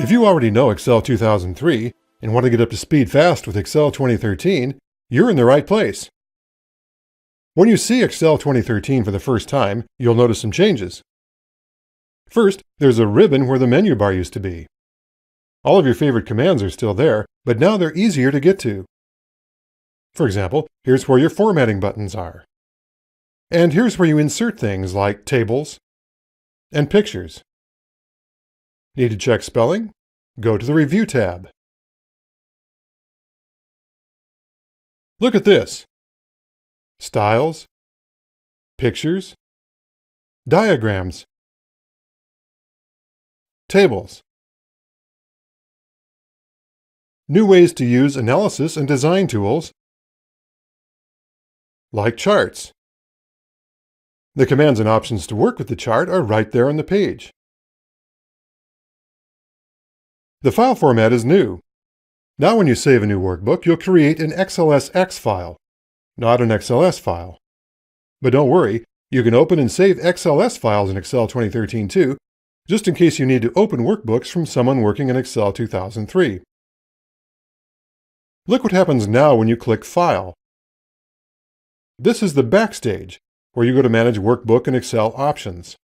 If you already know Excel 2003 and want to get up to speed fast with Excel 2013, you're in the right place. When you see Excel 2013 for the first time, you'll notice some changes. First, there's a ribbon where the menu bar used to be. All of your favorite commands are still there, but now they're easier to get to. For example, here's where your formatting buttons are. And here's where you insert things like tables and pictures. Need to check spelling? Go to the Review tab. Look at this. Styles, pictures, diagrams, tables. New ways to use analysis and design tools, like charts. The commands and options to work with the chart are right there on the page. The file format is new. Now when you save a new workbook, you'll create an XLSX file, not an XLS file. But don't worry, you can open and save XLS files in Excel 2013 too, just in case you need to open workbooks from someone working in Excel 2003. Look what happens now when you click File. This is the backstage, where you go to manage workbook and Excel options.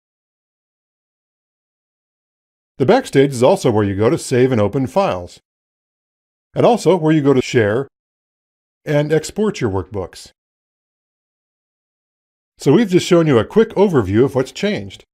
The backstage is also where you go to save and open files, and also where you go to share and export your workbooks. So we've just shown you a quick overview of what's changed.